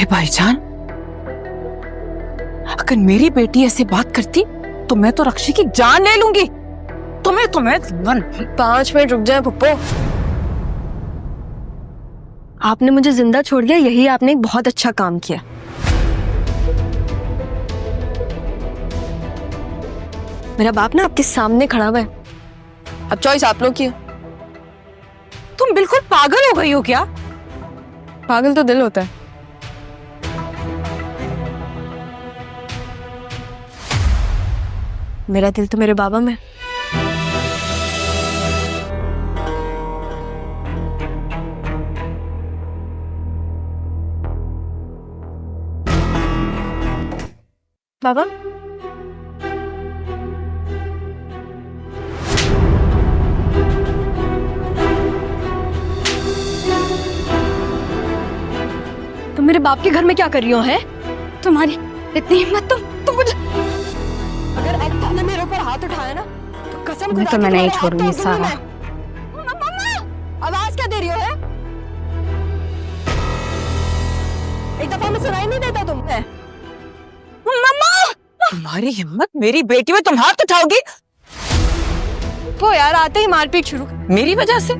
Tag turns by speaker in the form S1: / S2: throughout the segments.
S1: अरे भाईजान, अगर मेरी बेटी ऐसे बात करती तो मैं तो रक्षी की जान ले लूंगी। तुम्हें
S2: 5 मिनट रुक जाए पप्पो। आपने मुझे जिंदा छोड़ दिया, यही आपने एक बहुत अच्छा काम किया। मेरा बाप ना आपके सामने खड़ा हुआ है, अब चॉइस आप लोग की है।
S1: तुम बिल्कुल पागल हो गई हो क्या?
S2: पागल तो दिल होता है। मेरा दिल तो मेरे बाबा में। बाबा, तुम मेरे बाप के घर में क्या कर रही हो? है तुम्हारी इतनी हिम्मत? तुम मुझे अगर अब ने मेरे ऊपर हाथ उठाया ना तो कसम खुदा
S3: तो मैं
S2: की
S3: नहीं
S2: तुम्हारे हाथ
S3: छोड़ूंगी
S2: तोड़ दूंगी
S3: सारा।
S2: मैं। मम्मा, आवाज क्या दे रही हो? है एक दफा में सुनाई नहीं देता तुम्हें?
S1: मम्मा, तुम्हारी हिम्मत, मेरी बेटी में तुम हाथ उठाओगी?
S2: वो यार आते ही मारपीट शुरू।
S1: मेरी वजह से?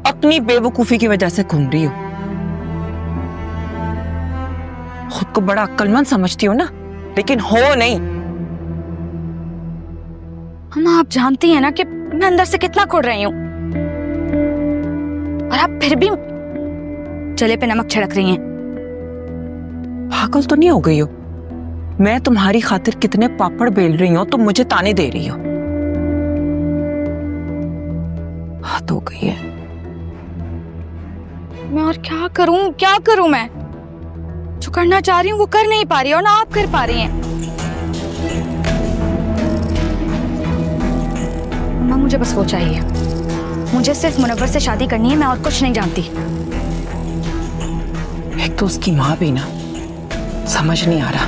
S1: अपनी बेवकूफी की वजह से घूम रही हो। खुद को बड़ा अक्लमंद समझती हो ना, लेकिन हो नहीं।
S3: हम आप जानती हैं ना कि मैं अंदर से कितना कुड़ रही हूँ, और आप फिर भी जले पे नमक छिड़क रही हैं।
S1: पागल तो नहीं हो गई हो? मैं तुम्हारी खातिर कितने पापड़ बेल रही हूँ, तुम मुझे ताने दे रही हो। हद हो गई है।
S3: मैं और क्या करूं मैं? जो करना चाह रही हूँ वो कर नहीं पा रही, और ना आप कर पा रही हैं। मम्मा, मुझे बस वो चाहिए। मुझे सिर्फ मुनव्वर से शादी करनी है, मैं और कुछ नहीं जानती।
S1: एक तो उसकी माँ भी ना, समझ नहीं आ रहा।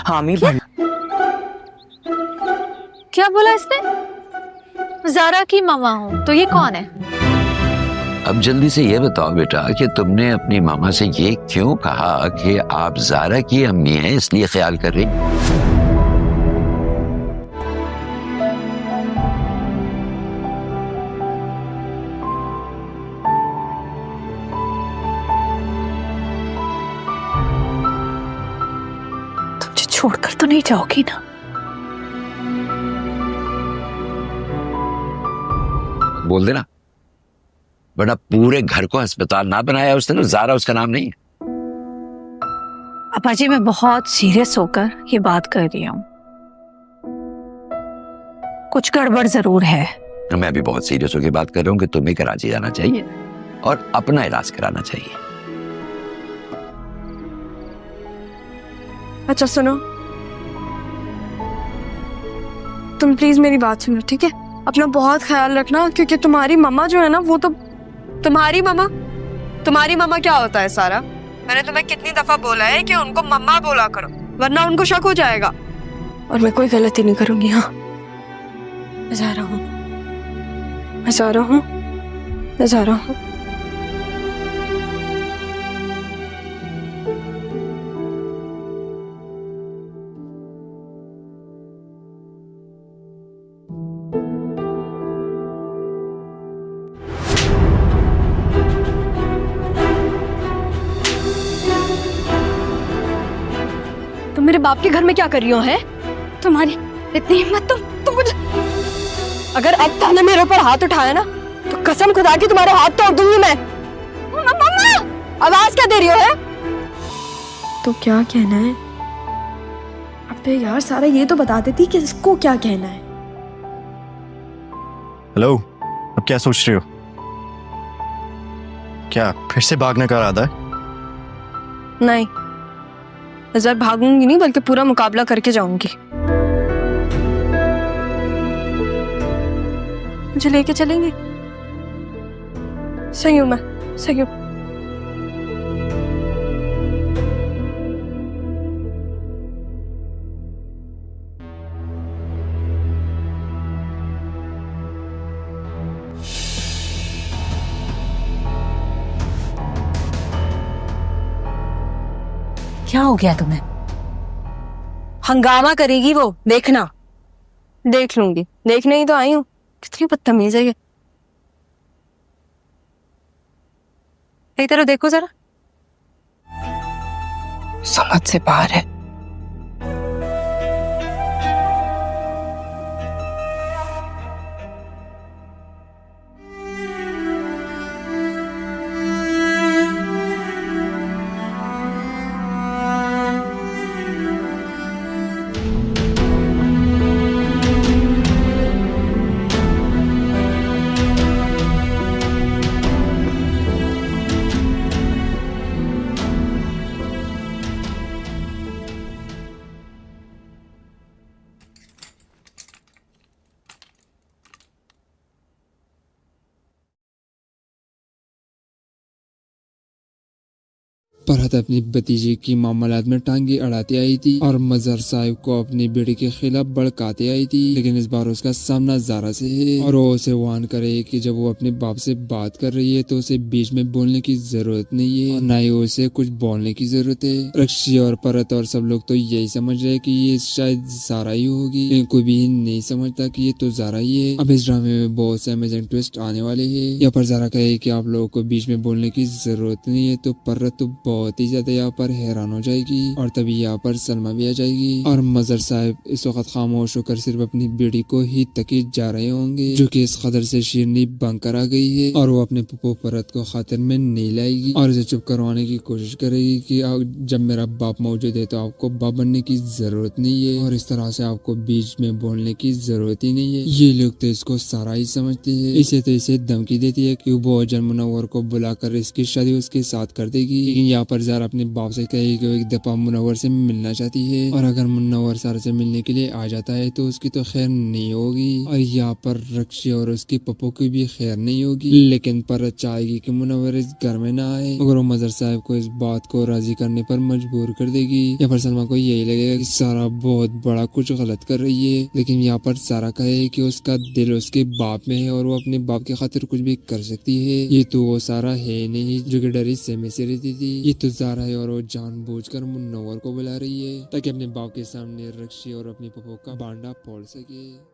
S1: हामी बन।
S4: क्या बोला इसने? ज़ारा की मामा हूँ, तो ये कौन है?
S5: अब जल्दी से ये बताओ बेटा कि तुमने अपनी मामा से ये क्यों कहा कि आप ज़ारा की अम्मी हैं, इसलिए ख्याल कर रही?
S1: तुम मुझे छोड़कर तो नहीं जाओगी ना?
S5: बोल देना, वरना पूरे घर को अस्पताल ना बनाया उसने तो ज़ारा उसका नाम नहीं है।
S4: अपा जी, मैं बहुत सीरियस होकर ये बात कर रही हूँ। कुछ गड़बड़ जरूर है।
S5: मैं भी बहुत सीरियस होकर बात कर रहा हूँ कि तुम्हें कराची जाना चाहिए और अपना इलाज कराना चाहिए।
S2: अच्छा सुनो, तुम प्लीज मेरी बात सुनो, ठीक है? अपना बहुत ख्याल रखना, क्योंकि तुम्हारी मम्मा जो है ना, वो तो तुम्हारी मम्मा क्या होता है सारा? मैंने तुम्हें कितनी दफा बोला है कि उनको मम्मा बोला करो, वरना उनको शक हो जाएगा। और मैं कोई गलती नहीं करूंगी। हाँ, मैं जा रहा हूँ। तुम मेरे बाप के घर में क्या कर रही हो? है तुम्हारी इतनी हिम्मत? तुम मुझे अगर अब तुमने मेरे ऊपर हाथ उठाया ना तो कसम खुदा की तुम्हारे हाथ तोड़ दूंगी मैं। मम्मा, आवाज क्या दे रही हो? है तो क्या कहना है? अबे यार सारा, ये तो बता देती कि इसको क्या कहना है।
S6: हेलो, अब क्या सोच रही हो? क्या फिर से भागने का इरादा है?
S2: नहीं, इस बार भागूंगी नहीं, बल्कि पूरा मुकाबला करके जाऊंगी। मुझे लेके चलेंगे? सही हूं मैं, सही हूं।
S1: क्या हो गया तुम्हें?
S2: हंगामा करेगी वो, देखना। देख लूंगी, देखने ही तो आई हूँ। कितनी बदतमीज है ये। एक तरफ देखो जरा।
S1: समझ से बाहर है।
S7: फरहत अपनी भतीजे की मामलात में टांगे अड़ाते आई थी और मजहर साहिब को अपनी बेटे के खिलाफ भड़काते आई थी, लेकिन इस बार उसका सामना जारा से है और वो उसे वार्न करे कि जब वो अपने बाप से बात कर रही है तो उसे बीच में बोलने की जरूरत नहीं है और ना ही उसे कुछ बोलने की जरूरत है। रक्षी और परत और सब लोग तो यही समझ रहे कि ये शायद जारा ही होगी, लेकिन कोई भी नहीं समझता कि ये तो जारा ही है। अब इस ड्रामे में बहुत से अमेजिंग ट्विस्ट आने वाले हैं। यहाँ पर जारा कहे कि आप लोगों को बीच में बोलने की जरूरत नहीं है, तो परत तो बहुत ही ज्यादा यहाँ पर हैरान हो जाएगी और तभी यहाँ पर सलमा भी आ जाएगी और मजहर साहब इस वक्त खामोश होकर सिर्फ अपनी बेटी को ही तकीद जा रहे होंगे, जो कि इस कदर से शीरनी बंक कर आ गई है और वो अपने पप्पो परत को खातिर में नहीं लाएगी और उसे चुप करवाने की कोशिश करेगी कि जब मेरा बाप मौजूद है तो आपको बाप बनने की जरूरत नहीं है और इस तरह से आपको बीच में बोलने की जरूरत ही नहीं है। ये लोग तो इसको सारा ही समझते हैं। इसे तो इसे धमकी देती है कि वो अजल मुनव्वर को बुलाकर इसकी शादी उसके साथ कर देगी, लेकिन यहाँ पर ज़ारा अपने बाप से कहेगी कि वो एक दफा मुनव्वर से मिलना चाहती है और अगर मुनव्वर ज़ारा से मिलने के लिए आ जाता है तो उसकी तो खैर नहीं होगी और यहाँ पर रक्षी और उसकी पप्पो की भी खैर नहीं होगी, लेकिन परत चाहेगी कि मुनव्वर इस घर में ना आए। मगर वो मजहर साहब को इस बात को राजी करने पर मजबूर कर देगी। यहाँ पर सलमा को यही लगेगा कि सारा बहुत बड़ा कुछ गलत कर रही है, लेकिन यहाँ पर सारा कहे कि उसका दिल उसके बाप में है और वो अपने बाप की खातिर कुछ भी कर सकती है। ये तो वो सारा है नहीं जो कि डरी सहमे से रहती थी, ये तो ज़ारा है और वो जानबूझकर मुनव्वर को बुला रही है ताकि अपने बाप के सामने रक्षी और अपनी पप्पो का बांडा फोड़ सके।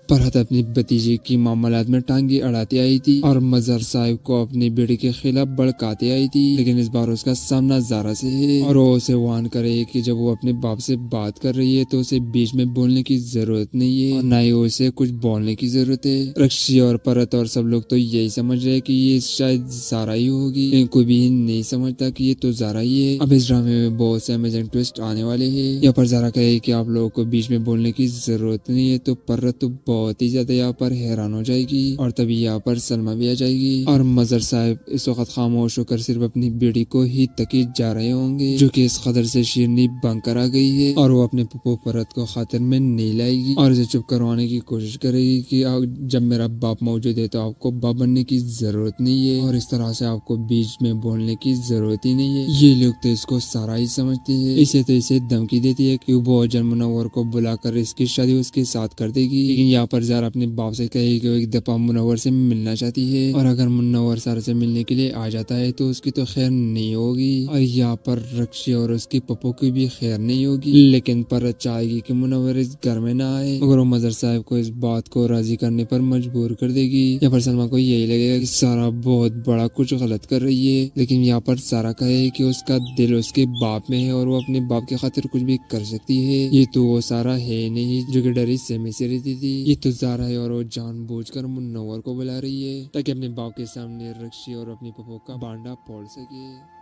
S7: फरहत अपनी भतीजे की मामलात में टांगे अड़ाते आई थी और मजहर साहिब को अपनी बेटे के खिलाफ भड़काते आई थी, लेकिन इस बार उसका सामना जारा से है और वो उसे वार्न करे कि जब वो अपने बाप से बात कर रही है तो उसे बीच में बोलने की जरूरत नहीं है और ना ही उसे कुछ बोलने की जरूरत है। रक्षी और परत और सब लोग तो यही समझ रहे कि ये शायद जारा ही होगी, लेकिन कोई भी नहीं समझता कि ये तो जारा ही है। अब इस ड्रामे में बहुत से अमेजिंग ट्विस्ट आने वाले हैं। यहाँ पर जारा कहे कि आप लोगों को बीच में बोलने की जरूरत नहीं है, तो परत तो बहुत ही ज्यादा यहाँ पर हैरान हो जाएगी और तभी यहाँ पर सलमा भी आ जाएगी और मजहर साहब इस वक्त खामोश होकर सिर्फ अपनी बेटी को ही तकीद जा रहे होंगे, जो कि इस कदर से शीरनी बंक कर आ गई है और वो अपने पप्पो परत को खातिर में नहीं लाएगी और उसे चुप करवाने की कोशिश करेगी कि जब मेरा बाप मौजूद है तो आपको बाप बनने की जरूरत नहीं है और इस तरह से आपको बीच में बोलने की जरूरत ही नहीं है। ये लोग तो इसको सारा ही समझते हैं। इसे तो इसे धमकी देती है कि वो अजल मुनव्वर को बुलाकर इसकी शादी उसके साथ कर देगी, लेकिन यहाँ पर ज़ारा अपने बाप से कहेगी कि वो एक दफा मुनव्वर से मिलना चाहती है और अगर मुनव्वर ज़ारा से मिलने के लिए आ जाता है तो उसकी तो खैर नहीं होगी और यहाँ पर रक्षी और उसकी पप्पो की भी खैर नहीं होगी, लेकिन परत चाहेगी कि मुनव्वर इस घर में ना आए। मगर वो मजहर साहब को इस बात को राजी करने पर मजबूर कर देगी। यहाँ पर सलमा को यही लगेगा कि सारा बहुत बड़ा कुछ गलत कर रही है, लेकिन यहाँ पर सारा कहे कि उसका दिल उसके बाप में है और वो अपने बाप की खातिर कुछ भी कर सकती है। ये तो वो सारा है नहीं जो कि डरी सहमे से रहती थी, ये तो ज़ारा है और वो जानबूझकर मुनव्वर को बुला रही है ताकि अपने बाप के सामने रक्षी और अपनी पप्पो का बांडा फोड़ सके।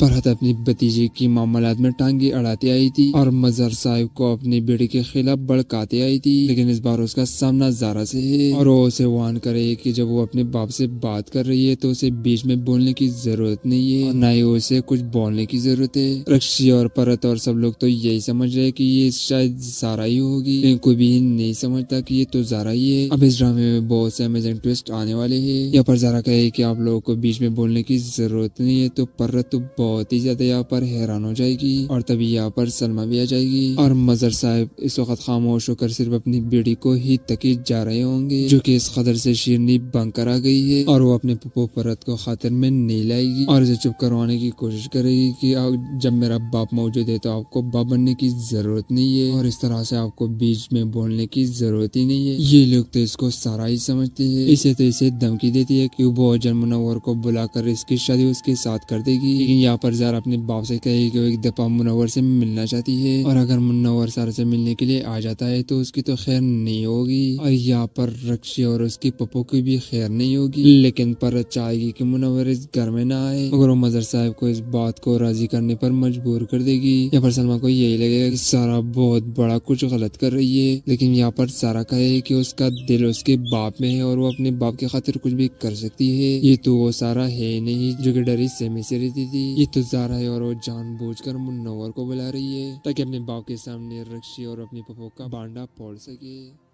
S7: फरहत अपनी भतीजे की मामलात में टांगे अड़ाते आई थी और मजहर साहिब को अपनी बेटे के खिलाफ भड़काते आई थी, लेकिन इस बार उसका सामना जारा से है और वो उसे वार्न करे कि जब वो अपने बाप से बात कर रही है तो उसे बीच में बोलने की जरूरत नहीं है और ना ही उसे कुछ बोलने की जरूरत है। रक्षी और परत और सब लोग तो यही समझ रहे कि ये शायद जारा ही होगी, लेकिन कोई भी नहीं समझता कि ये तो जारा ही है। अब इस ड्रामे में बहुत से अमेजिंग ट्विस्ट आने वाले हैं। यहाँ पर जारा कहे कि आप लोगों को बीच में बोलने की जरूरत नहीं है, तो परत तो बहुत बहुत ही ज्यादा यहाँ पर हैरान हो जाएगी और तभी यहाँ पर सलमा भी आ जाएगी और मजर साहब इस वक्त खामोश होकर सिर्फ अपनी बेटी को ही तकीद जा रहे होंगे, जो कि इस कदर से शीरनी बनकर आ गई है और वो अपने पप्पो परत को खातिर में नहीं लाएगी और इसे चुप करवाने की कोशिश करेगी कि जब मेरा बाप मौजूद है तो आपको बाप बनने की जरूरत नहीं है और इस तरह से आपको बीच में बोलने की जरूरत ही नहीं है। ये लोग तो इसको सारा ही समझते हैं। इसे तो इसे धमकी देती है कि वो जन मुनव्वर को बुलाकर इसकी शादी उसके साथ कर देगी, लेकिन यहाँ पर ज़ारा अपने बाप से कहेगी कि वो एक दफा मुनव्वर से मिलना चाहती है और अगर मुनव्वर ज़ारा से मिलने के लिए आ जाता है तो उसकी तो खैर नहीं होगी और यहाँ पर रक्षी और उसकी पप्पो की भी खैर नहीं होगी, लेकिन पर चाहेगी कि मुनव्वर इस घर में ना आए मगर वो मजर साहब को इस बात को राजी करने पर मजबूर कर देगी। यहाँ पर सलमा को यही लगेगा कि सारा बहुत बड़ा कुछ गलत कर रही है, लेकिन यहाँ पर सारा कहे कि उसका दिल उसके बाप में है और वो अपने बाप के खातिर कुछ भी कर सकती है। ये तो वो सारा है नहीं जो कि डरी सहमे से रहती थी, ये तो ज़ारा है और वो जानबूझकर मुनव्वर को बुला रही है ताकि अपने बाप के सामने रक्षी और अपनी पप्पो का बांडा फोड़ सके।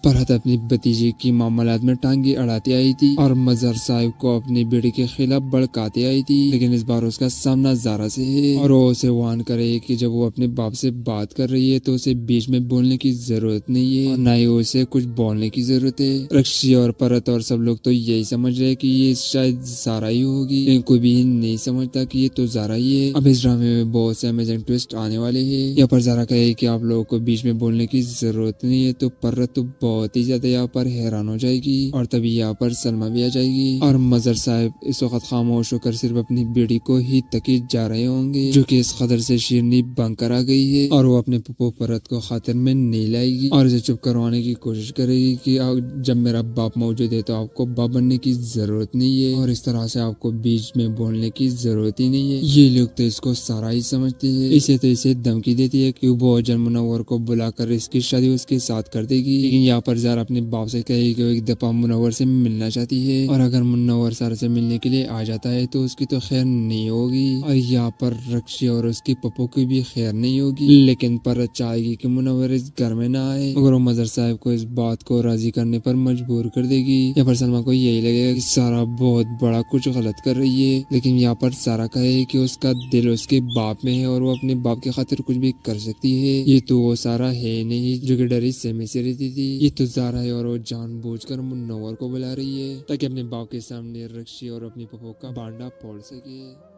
S7: फरहत अपनी भतीजे की मामलात में टांगे अड़ाते आई थी और मजहर साहिब को अपनी बेटी के खिलाफ भड़काते आई थी, लेकिन इस बार उसका सामना ज़ारा से है और वो उसे वार्न करे कि जब वो अपने बाप से बात कर रही है तो उसे बीच में बोलने की जरूरत नहीं है और ना ही उसे कुछ बोलने की जरूरत है। रक्षी और परत और सब लोग तो यही समझ रहे कि ये शायद ज़ारा ही होगी, लेकिन कोई भी नहीं समझता कि ये तो ज़ारा ही है। अब इस ड्रामे में बहुत से अमेजिंग ट्विस्ट आने वाले हैं। यहाँ पर ज़ारा कहे कि आप लोगों को बीच में बोलने की जरूरत नहीं है तो परत तो बहुत ही ज्यादा यहाँ पर हैरान हो जाएगी और तभी यहाँ पर सलमा भी आ जाएगी और मजर साहब इस वक्त खामोश होकर सिर्फ अपनी बेटी को ही तकीद जा रहे होंगे, जो कि इस कदर से शीरनी बनकर आ गई है और वो अपने पप्पो परत को खातिर में नहीं लाएगी और इसे चुप करवाने की कोशिश करेगी कि जब मेरा बाप मौजूद है तो आपको बाप बनने की जरूरत नहीं है और इस तरह से आपको बीच में बोलने की जरूरत ही नहीं है। ये लोग तो इसको सारा ही समझते हैं। इसे तो इसे धमकी देती है कि वो जन मुनव्वर को बुलाकर इसकी शादी उसके साथ कर देगी, लेकिन यहाँ पर ज़ारा अपने बाप से कहेगी कि वो एक दफा मुनव्वर से मिलना चाहती है और अगर मुनव्वर ज़ारा से मिलने के लिए आ जाता है तो उसकी तो खैर नहीं होगी और यहाँ पर रक्षी और उसकी पप्पो की भी खैर नहीं होगी, लेकिन पर चाहेगी कि मुनव्वर इस घर में ना आए मगर वो मजर साहब को इस बात को राजी करने पर मजबूर कर देगी। यहाँ पर सलमा को यही लगेगा कि सारा बहुत बड़ा कुछ गलत कर रही है, लेकिन यहाँ पर सारा कहे कि उसका दिल उसके बाप में है और वो अपने बाप के खातिर कुछ भी कर सकती है। ये तो वो सारा है नहीं जो कि डरी सहमे से रहती थी, ये तो ज़ारा है और वो जानबूझकर मुनव्वर को बुला रही है ताकि अपने बाप के सामने रक्षी और अपनी पप्पो का बांडा फोड़ सके।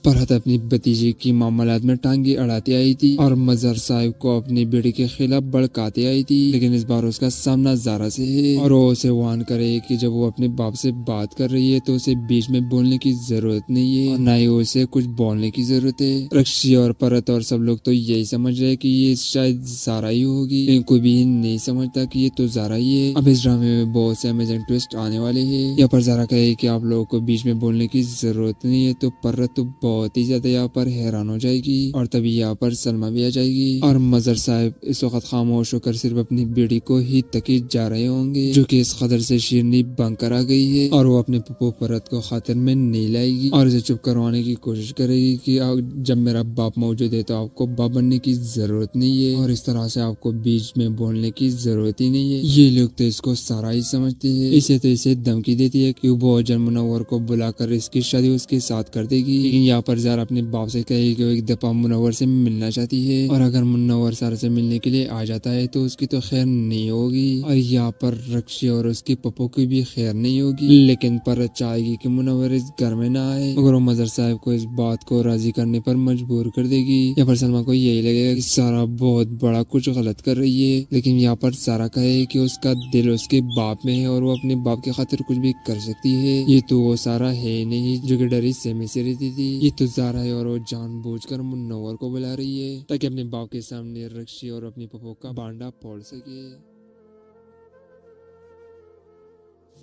S7: फरहत अपनी भतीजे की मामलात में टांगे अड़ाते आई थी और मजहर साहिब को अपनी बेटी के खिलाफ भड़काते आई थी, लेकिन इस बार उसका सामना ज़ारा से है और वो उसे वार्न करे कि जब वो अपने बाप से बात कर रही है तो उसे बीच में बोलने की जरूरत नहीं है और ना ही उसे कुछ बोलने की जरूरत है। रक्षी और परत और सब लोग तो यही समझ रहे कि ये शायद ज़ारा ही होगी, लेकिन कोई भी नहीं समझता कि ये तो ज़ारा ही है। अब इस ड्रामे में बहुत से अमेजिंग ट्विस्ट आने वाले हैं। यहाँ पर ज़ारा कहे कि आप लोगों को बीच में बोलने की जरूरत नहीं है तो परत तो बहुत ही ज्यादा यहाँ पर हैरान हो जाएगी और तभी यहाँ पर सलमा भी आ जाएगी और मजर साहब इस वक्त खामोश होकर सिर्फ अपनी बेटी को ही तकीद जा रहे होंगे, जो कि इस कदर से शीरनी बनकर आ गई है और वो अपने पप्पो परत को खातिर में नहीं लाएगी और इसे चुप करवाने की कोशिश करेगी कि जब मेरा बाप मौजूद है तो आपको बाप बनने की जरूरत नहीं है और इस तरह से आपको बीच में बोलने की जरूरत ही नहीं है। ये लोग तो इसको सारा ही समझते हैं। इसे तो इसे धमकी देती है कि वो जन मुनव्वर को बुलाकर इसकी शादी उसके साथ कर देगी, लेकिन यहाँ पर ज़ारा अपने बाप से कहेगी कि वो एक दफा मुनव्वर से मिलना चाहती है और अगर मुनव्वर ज़ारा से मिलने के लिए आ जाता है तो उसकी तो खैर नहीं होगी और यहाँ पर रक्षी और उसकी पप्पो की भी खैर नहीं होगी, लेकिन पर चाहेगी कि मुनव्वर इस घर में ना आए मगर वो मजर साहब को इस बात को राजी करने पर मजबूर कर देगी। यहाँ पर सलमा को यही लगेगा कि सारा बहुत बड़ा कुछ गलत कर रही है, लेकिन यहाँ पर सारा कहे कि उसका दिल उसके बाप में है और वो अपने बाप के खातिर कुछ भी कर सकती है। ये तो वो सारा है नहीं जो कि डरी सहमे से रहती थी, ये तो ज़ारा है और वो जानबूझकर मुनव्वर को बुला रही है ताकि अपने बाप के सामने रक्षी और अपनी पप्पो का बांडा फोड़ सके।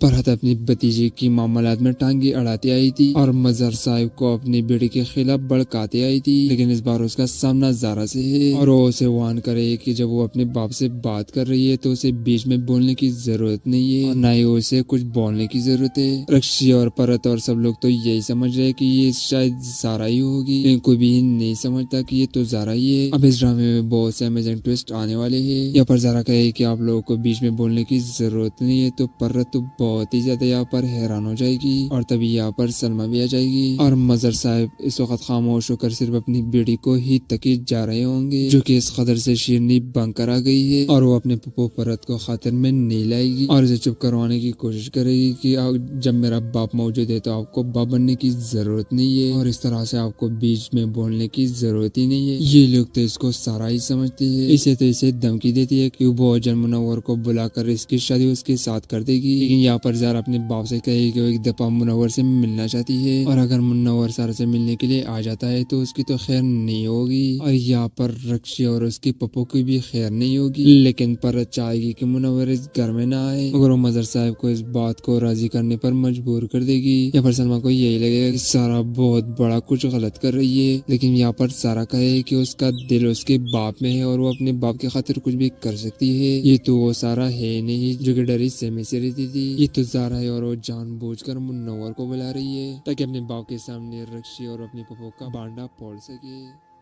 S7: फरहत अपनी भतीजे की मामलात में टांगे अड़ाते आई थी और मजहर साहिब को अपनी बेटी के खिलाफ भड़काते आई थी, लेकिन इस बार उसका सामना ज़ारा से है और वो उसे वार्न करे कि जब वो अपने बाप से बात कर रही है तो उसे बीच में बोलने की जरूरत नहीं है और ना ही उसे कुछ बोलने की जरूरत है। रक्षी और परत और सब लोग तो यही समझ रहे कि ये शायद ज़ारा ही होगी, लेकिन कोई भी नहीं समझता कि ये तो ज़ारा ही है। अब इस ड्रामे में बहुत से अमेजिंग ट्विस्ट आने वाले हैं। यहाँ पर ज़ारा कहे कि आप लोगों को बीच में बोलने की जरूरत नहीं है तो परत तो बहुत ही ज्यादा यहाँ पर हैरान हो जाएगी और तभी यहाँ पर सलमा भी आ जाएगी और मजर साहब इस वक्त खामोश होकर सिर्फ अपनी बेटी को ही तकी जा रहे होंगे, जो कि इस कदर से शीरनी बनकर आ गई है और वो अपने पप्पो परत को खातिर में नहीं लाएगी और इसे चुप करवाने की कोशिश करेगी कि जब मेरा बाप मौजूद है तो आपको बाप बनने की जरूरत नहीं है और इस तरह से आपको बीच में बोलने की जरूरत ही नहीं है। ये लोग तो इसको सारा ही समझते हैं। इसे तो इसे धमकी देती है कि वो जन मुनव्वर को बुलाकर इसकी शादी उसके साथ कर देगी, लेकिन यहाँ पर ज़ारा अपने बाप से कहेगी कि वो एक दफा मुनव्वर से मिलना चाहती है और अगर मुनव्वर ज़ारा से मिलने के लिए आ जाता है तो उसकी तो खैर नहीं होगी और यहाँ पर रक्षी और उसकी पप्पो की भी खैर नहीं होगी, लेकिन पर चाहेगी कि मुनव्वर इस घर में ना आए मगर वो मजर साहब को इस बात को राजी करने पर मजबूर कर देगी। यहाँ पर सलमा को यही लगेगा कि सारा बहुत बड़ा कुछ गलत कर रही है, लेकिन यहाँ पर सारा कहे कि उसका दिल उसके बाप में है और वो अपने बाप की खातिर कुछ भी कर सकती है। ये तो वो सारा है नहीं जो कि डरी सहमे से रहती थी, ये तो ज़ारा है और वो जानबूझकर मुनव्वर को बुला रही है ताकि अपने बाप के सामने रक्षी और अपनी पप्पो का बांडा फोड़ सके।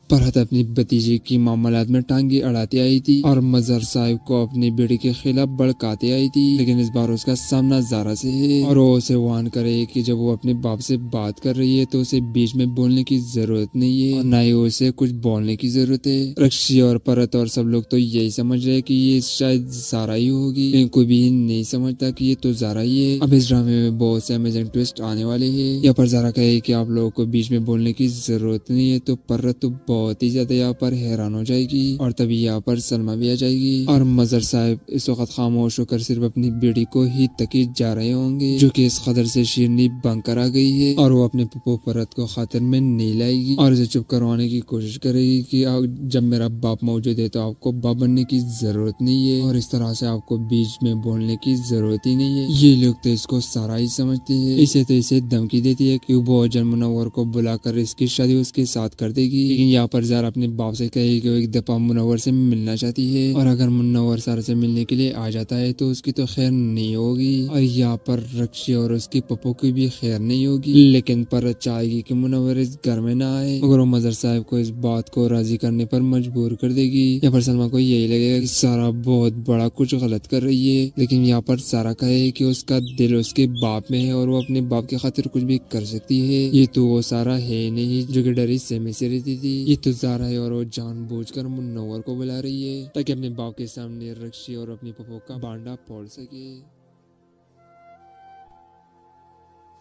S7: फरहत अपनी भतीजे की मामलात में टांगे अड़ाते आई थी और मजर साहिब को अपनी बेटी के खिलाफ भड़काते आई थी, लेकिन इस बार उसका सामना ज़ारा से है और वो उसे वार्न करे कि जब वो अपने बाप से बात कर रही है तो उसे बीच में बोलने की जरूरत नहीं है और ना ही उसे कुछ बोलने की जरूरत है। रक्षी और परत और सब लोग तो यही समझ रहे कि ये शायद ज़ारा ही होगी, लेकिन कोई भी नहीं समझता कि ये तो ज़ारा ही है। अब इस ड्रामे में बहुत से अमेजिंग ट्विस्ट आने वाले है। यहाँ पर ज़ारा कहे कि आप लोगों को बीच में बोलने की जरूरत नहीं है तो परत तो बहुत ही ज्यादा यहाँ पर हैरान हो जाएगी और तभी यहाँ पर सलमा भी आ जाएगी और मजर साहब इस वक्त खामोश होकर सिर्फ अपनी बेटी को ही तकी जा रहे होंगे, जो कि इस कदर से शीरनी बनकर आ गई है और वो अपने पप्पो परत को खातिर में नहीं लाएगी और इसे चुप करवाने की कोशिश करेगी कि जब मेरा बाप मौजूद है तो आपको बाप बनने की जरूरत नहीं है और इस तरह से आपको बीच में बोलने की जरूरत ही नहीं है। ये लोग तो इसको सारा ही समझते हैं। इसे तो इसे धमकी देती है कि वो जन मुनव्वर को बुलाकर इसकी शादी उसके साथ कर देगी, लेकिन यहाँ पर ज़ारा अपने बाप से कहेगी कि वो एक दफा मुनव्वर से मिलना चाहती है और अगर मुनव्वर ज़ारा से मिलने के लिए आ जाता है तो उसकी तो खैर नहीं होगी और यहाँ पर रक्षी और उसकी पप्पो की भी खैर नहीं होगी, लेकिन पर चाहेगी कि मुनव्वर इस घर में ना आए मगर वो मजर साहब को इस बात को राजी करने पर मजबूर कर देगी। यहाँ पर सलमा को यही लगेगा कि सारा बहुत बड़ा कुछ गलत कर रही है, लेकिन यहाँ पर सारा कहे कि उसका दिल उसके बाप में है और वो अपने बाप की खातिर कुछ भी कर सकती है। ये तो वो सारा है नहीं जो कि डरी सहमे से रहती थी, ये तो ज़ारा है और वो जानबूझकर मुनव्वर को बुला रही है ताकि अपने बाप के सामने रक्षी और अपनी पप्पो का बांडा फोड़ सके।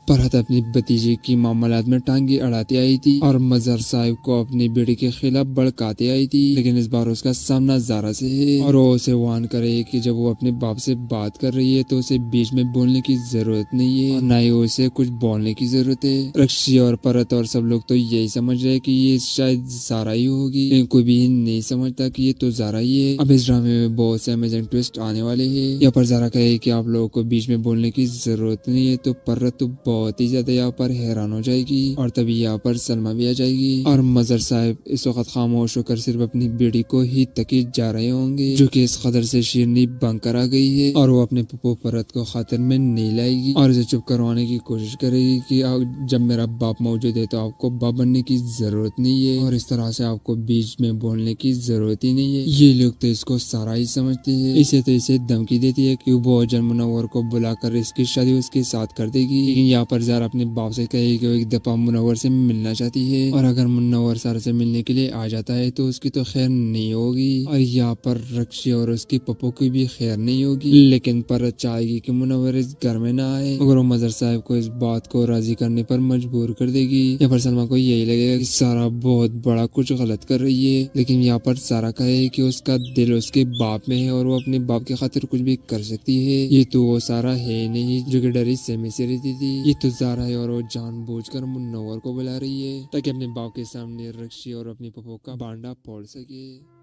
S7: फरहत अपनी भतीजे की मामलात में टांगे अड़ाते आई थी और मजर साहिब को अपनी बेटी के खिलाफ भड़काते आई थी, लेकिन इस बार उसका सामना ज़ारा से है और वो उसे वार्न करे कि जब वो अपने बाप से बात कर रही है तो उसे बीच में बोलने की जरूरत नहीं है और ना ही उसे कुछ बोलने की जरूरत है। रक्षी और परत और सब लोग तो यही समझ रहे कि ये शायद ज़ारा ही होगी, लेकिन कोई भी नहीं समझता कि ये तो ज़ारा ही है। अब इस ड्रामे में बहुत से अमेजिंग ट्विस्ट आने वाले है। यहाँ पर ज़ारा कहे कि आप लोगों को बीच में बोलने की जरूरत नहीं है तो परत तो बहुत ही ज्यादा यहाँ पर हैरान हो जाएगी और तभी यहाँ पर सलमा भी आ जाएगी और मजर साहब इस वक्त खामोश होकर सिर्फ अपनी बेटी को ही तकी जा रहे होंगे, जो कि इस कदर से शीरनी बनकर आ गई है और वो अपने पप्पो परत को खातिर में नहीं लाएगी और इसे चुप करवाने की कोशिश करेगी कि जब मेरा बाप मौजूद है तो आपको बाप बनने की जरूरत नहीं है और इस तरह से आपको बीच में बोलने की जरूरत ही नहीं है। ये लोग तो इसको सारा ही समझते हैं। इसे तो इसे धमकी देती है कि वो जन मुनव्वर को बुलाकर इसकी शादी उसके साथ कर देगी, लेकिन यहाँ पर ज़ारा अपने बाप से कहेगी कि वो एक दफा मुनव्वर से मिलना चाहती है और अगर मुनव्वर ज़ारा से मिलने के लिए आ जाता है तो उसकी तो खैर नहीं होगी और यहाँ पर रक्षी और उसकी पप्पो की भी खैर नहीं होगी, लेकिन पर चाहेगी कि मुनव्वर इस घर में ना आए मगर वो मजर साहब को इस बात को राजी करने पर मजबूर कर देगी। यहाँ पर सलमा को यही लगेगा कि सारा बहुत बड़ा कुछ गलत कर रही है, लेकिन यहाँ पर सारा कहे कि उसका दिल उसके बाप में है और वो अपने बाप की खातिर कुछ भी कर सकती है। ये तो वो सारा है नहीं जो कि डरी सहमे से रहती थी, ये तो ज़ारा है और वो जानबूझकर मुनव्वर को बुला रही है ताकि अपने बाप के सामने रक्षी और अपनी पप्पो का बांडा फोड़ सके।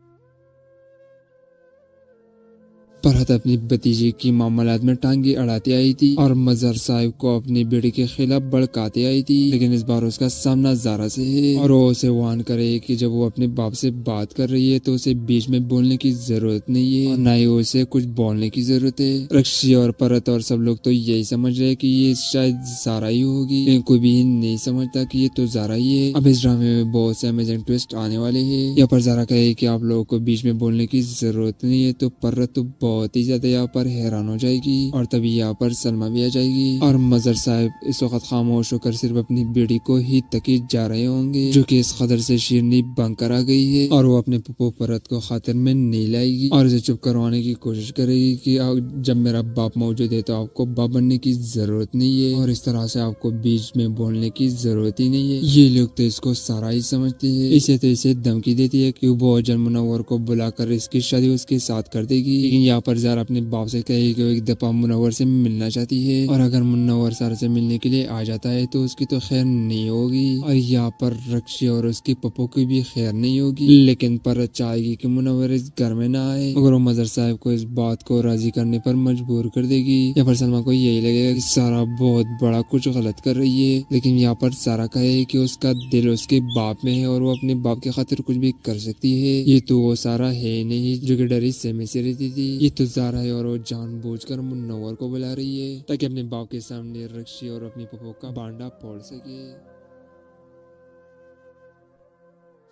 S7: फरहत अपनी भतीजे की मामलात में टांगे अड़ाते आई थी और मजर साहिब को अपनी बेटी के खिलाफ भड़काते आई थी, लेकिन इस बार उसका सामना ज़ारा से है और वो उसे वार्न करे कि जब वो अपने बाप से बात कर रही है तो उसे बीच में बोलने की जरूरत नहीं है और ना ही उसे कुछ बोलने की जरूरत है। रक्षी और परत और सब लोग तो यही समझ रहे कि ये शायद ज़ारा ही होगी, लेकिन कोई भी नहीं समझता कि ये तो ज़ारा ही है। अब इस ड्रामे में बहुत से अमेजिंग ट्विस्ट आने वाले है। यहाँ पर ज़ारा कहे कि आप लोगों को बीच में बोलने की जरूरत नहीं है तो परत तो बहुत ही ज्यादा यहाँ पर हैरान हो जाएगी और तभी यहाँ पर सलमा भी आ जाएगी और मजहर साहब इस वक्त खामोश होकर सिर्फ अपनी बेटी को ही तकीद जा रहे होंगे, जो कि इस कदर से शीरनी बनकर आ गई है और वो अपने पप्पू परत को खातिर में नहीं लाएगी और उसे चुप करवाने की कोशिश करेगी कि जब मेरा बाप मौजूद है तो आपको बाप बनने की जरूरत नहीं है और इस तरह से आपको बीच में बोलने की जरूरत ही नहीं है। ये लोग तो इसको सारा ही समझते हैं। इसे तो इसे धमकी देती है कि वो बहुत मुनव्वर को बुलाकर इसकी शादी उसके साथ कर देगी, लेकिन यहाँ पर ज़ारा अपने बाप से कहेगी कि वो एक दफा मुनव्वर से मिलना चाहती है और अगर मुनव्वर ज़ारा से मिलने के लिए आ जाता है तो उसकी तो खैर नहीं होगी और यहाँ पर रक्षी और उसकी पप्पो की भी खैर नहीं होगी, लेकिन पर चाहेगी कि मुनव्वर इस घर में ना आए। मगर वो मजहर साहब को इस बात को राजी करने पर मजबूर कर देगी। यहाँ पर सलमा को यही लगेगा कि सारा बहुत बड़ा कुछ गलत कर रही है, लेकिन यहाँ पर सारा कहे कि उसका दिल उसके बाप में है और वो अपने बाप के खातिर कुछ भी कर सकती है। ये तो वो सारा है नहीं जो कि डरी सहमे से रहती थी, ये तो ज़ारा है और वो जानबूझकर मुनव्वर को बुला रही है ताकि अपने बाप के सामने रक्षी और अपनी पप्पो का बांडा फोड़ सके।